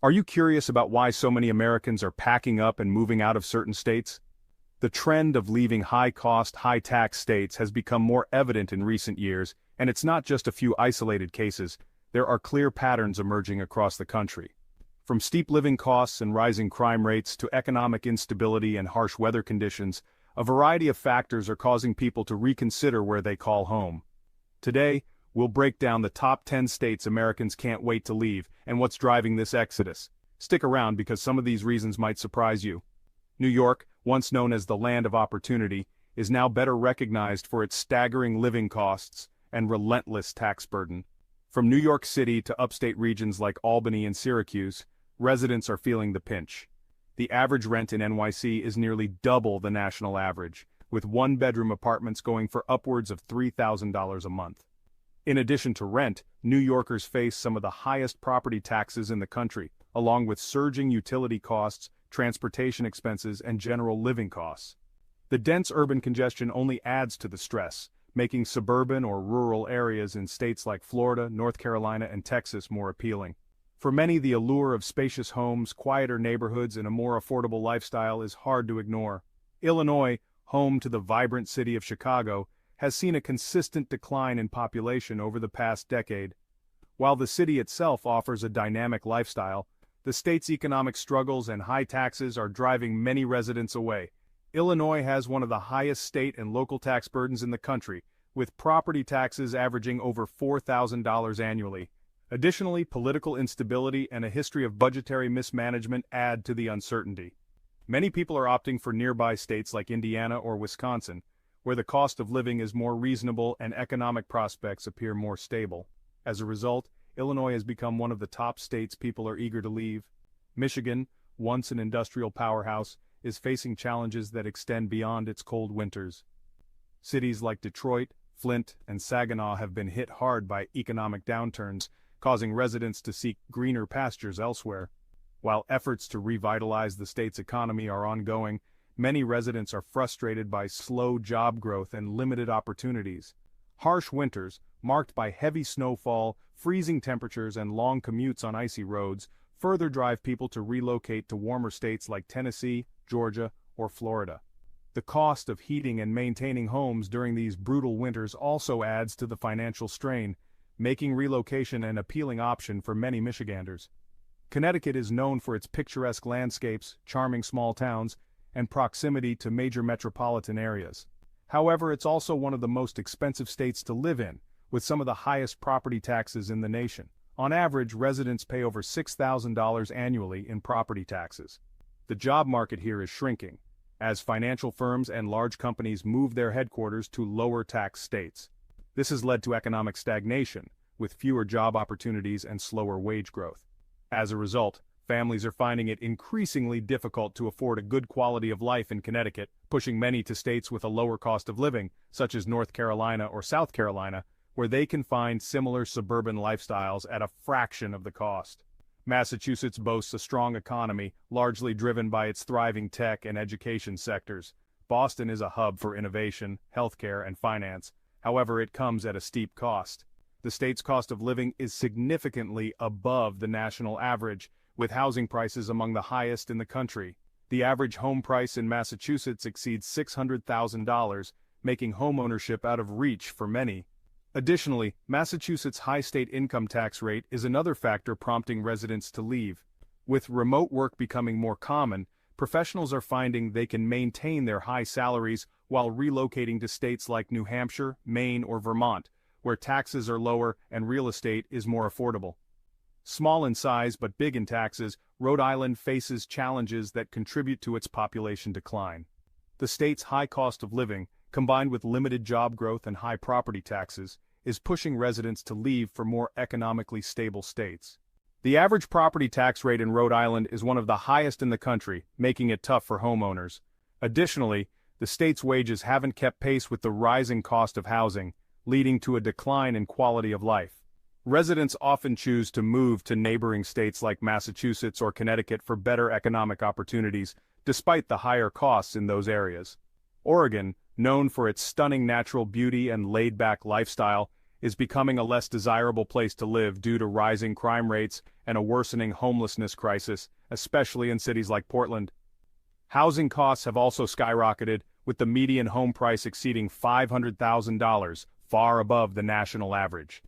Are you curious about why so many Americans are packing up and moving out of certain states? The trend of leaving high-cost, high-tax states has become more evident in recent years, and it's not just a few isolated cases. There are clear patterns emerging across the country. From steep living costs and rising crime rates to economic instability and harsh weather conditions, a variety of factors are causing people to reconsider where they call home. Today, we'll break down the top 10 states Americans can't wait to leave and what's driving this exodus. Stick around because some of these reasons might surprise you. New York, once known as the land of opportunity, is now better recognized for its staggering living costs and relentless tax burden. From New York City to upstate regions like Albany and Syracuse, residents are feeling the pinch. The average rent in NYC is nearly double the national average, with one-bedroom apartments going for upwards of $3,000 a month. In addition to rent, New Yorkers face some of the highest property taxes in the country, along with surging utility costs, transportation expenses, and general living costs. The dense urban congestion only adds to the stress, making suburban or rural areas in states like Florida, North Carolina, and Texas more appealing. For many, the allure of spacious homes, quieter neighborhoods, and a more affordable lifestyle is hard to ignore. Illinois, home to the vibrant city of Chicago, has seen a consistent decline in population over the past decade. While the city itself offers a dynamic lifestyle, the state's economic struggles and high taxes are driving many residents away. Illinois has one of the highest state and local tax burdens in the country, with property taxes averaging over $4,000 annually. Additionally, political instability and a history of budgetary mismanagement add to the uncertainty. Many people are opting for nearby states like Indiana or Wisconsin, where the cost of living is more reasonable and economic prospects appear more stable. As a result, Illinois has become one of the top states people are eager to leave. Michigan, once an industrial powerhouse, is facing challenges that extend beyond its cold winters. Cities like Detroit, Flint, and Saginaw have been hit hard by economic downturns, causing residents to seek greener pastures elsewhere. While efforts to revitalize the state's economy are ongoing, many residents are frustrated by slow job growth and limited opportunities. Harsh winters, marked by heavy snowfall, freezing temperatures, and long commutes on icy roads, further drive people to relocate to warmer states like Tennessee, Georgia, or Florida. The cost of heating and maintaining homes during these brutal winters also adds to the financial strain, making relocation an appealing option for many Michiganders. Connecticut is known for its picturesque landscapes, charming small towns, and proximity to major metropolitan areas. However, it's also one of the most expensive states to live in, with some of the highest property taxes in the nation. On average, residents pay over $6,000 annually in property taxes. The job market here is shrinking, as financial firms and large companies move their headquarters to lower-tax states. This has led to economic stagnation, with fewer job opportunities and slower wage growth. As a result, families are finding it increasingly difficult to afford a good quality of life in Connecticut, pushing many to states with a lower cost of living, such as North Carolina or South Carolina, where they can find similar suburban lifestyles at a fraction of the cost. Massachusetts boasts a strong economy, largely driven by its thriving tech and education sectors. Boston is a hub for innovation, healthcare, and finance. However, it comes at a steep cost. The state's cost of living is significantly above the national average, with housing prices among the highest in the country. The average home price in Massachusetts exceeds $600,000, making homeownership out of reach for many. Additionally, Massachusetts' high state income tax rate is another factor prompting residents to leave. With remote work becoming more common, professionals are finding they can maintain their high salaries while relocating to states like New Hampshire, Maine, or Vermont, where taxes are lower and real estate is more affordable. Small in size but big in taxes, Rhode Island faces challenges that contribute to its population decline. The state's high cost of living, combined with limited job growth and high property taxes, is pushing residents to leave for more economically stable states. The average property tax rate in Rhode Island is one of the highest in the country, making it tough for homeowners. Additionally, the state's wages haven't kept pace with the rising cost of housing, leading to a decline in quality of life. Residents often choose to move to neighboring states like Massachusetts or Connecticut for better economic opportunities, despite the higher costs in those areas. Oregon, known for its stunning natural beauty and laid-back lifestyle, is becoming a less desirable place to live due to rising crime rates and a worsening homelessness crisis, especially in cities like Portland. Housing costs have also skyrocketed, with the median home price exceeding $500,000, far above the national average.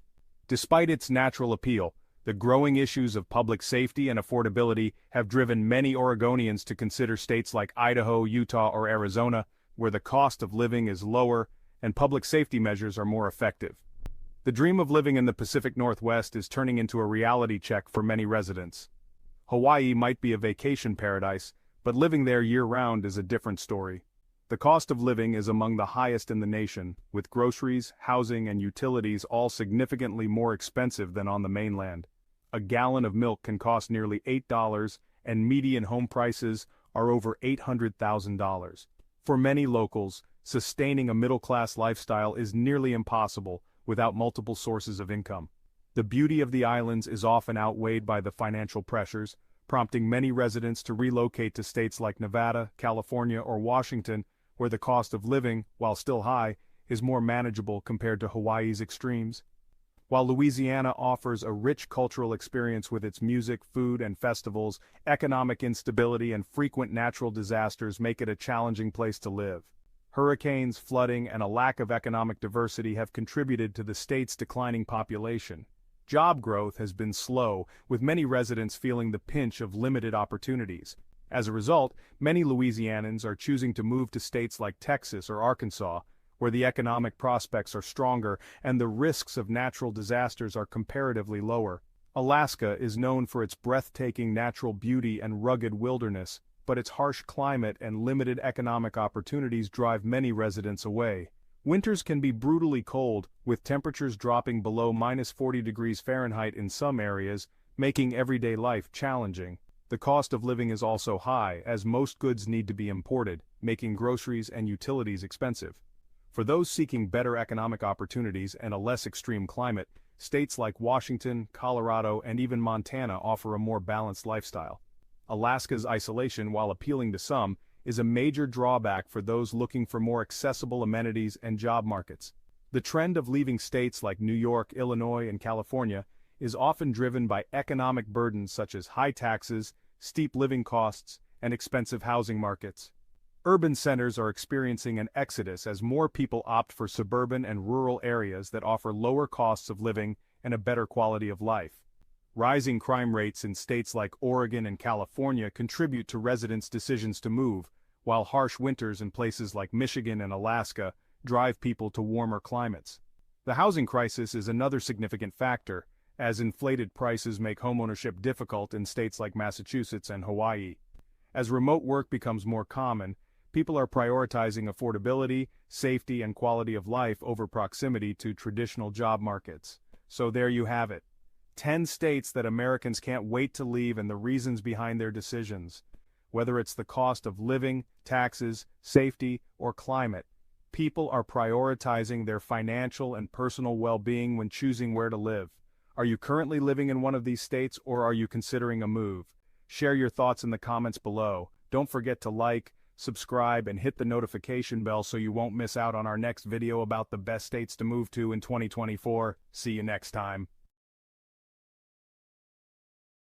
Despite its natural appeal, the growing issues of public safety and affordability have driven many Oregonians to consider states like Idaho, Utah, or Arizona, where the cost of living is lower and public safety measures are more effective. The dream of living in the Pacific Northwest is turning into a reality check for many residents. Hawaii might be a vacation paradise, but living there year-round is a different story. The cost of living is among the highest in the nation, with groceries, housing, and utilities all significantly more expensive than on the mainland. A gallon of milk can cost nearly $8, and median home prices are over $800,000. For many locals, sustaining a middle-class lifestyle is nearly impossible without multiple sources of income. The beauty of the islands is often outweighed by the financial pressures, prompting many residents to relocate to states like Nevada, California, or Washington, where the cost of living, while still high, is more manageable compared to Hawaii's extremes. While Louisiana offers a rich cultural experience with its music, food, and festivals, economic instability and frequent natural disasters make it a challenging place to live. Hurricanes, flooding, and a lack of economic diversity have contributed to the state's declining population. Job growth has been slow, with many residents feeling the pinch of limited opportunities. As a result, many Louisianans are choosing to move to states like Texas or Arkansas, where the economic prospects are stronger and the risks of natural disasters are comparatively lower. Alaska is known for its breathtaking natural beauty and rugged wilderness, but its harsh climate and limited economic opportunities drive many residents away. Winters can be brutally cold, with temperatures dropping below -40 degrees Fahrenheit in some areas, making everyday life challenging. The cost of living is also high, as most goods need to be imported, making groceries and utilities expensive. For those seeking better economic opportunities and a less extreme climate, states like Washington, Colorado, and even Montana offer a more balanced lifestyle. Alaska's isolation, while appealing to some, is a major drawback for those looking for more accessible amenities and job markets. The trend of leaving states like New York, Illinois, and California is often driven by economic burdens such as high taxes, steep living costs, and expensive housing markets. Urban centers are experiencing an exodus as more people opt for suburban and rural areas that offer lower costs of living and a better quality of life. Rising crime rates in states like Oregon and California contribute to residents' decisions to move, while harsh winters in places like Michigan and Alaska drive people to warmer climates. The housing crisis is another significant factor, as inflated prices make homeownership difficult in states like Massachusetts and Hawaii. As remote work becomes more common, people are prioritizing affordability, safety, and quality of life over proximity to traditional job markets. So there you have it. 10 states that Americans can't wait to leave and the reasons behind their decisions. Whether it's the cost of living, taxes, safety, or climate, people are prioritizing their financial and personal well-being when choosing where to live. Are you currently living in one of these states, or are you considering a move? Share your thoughts in the comments below. Don't forget to like, subscribe, and hit the notification bell so you won't miss out on our next video about the best states to move to in 2024. See you next time.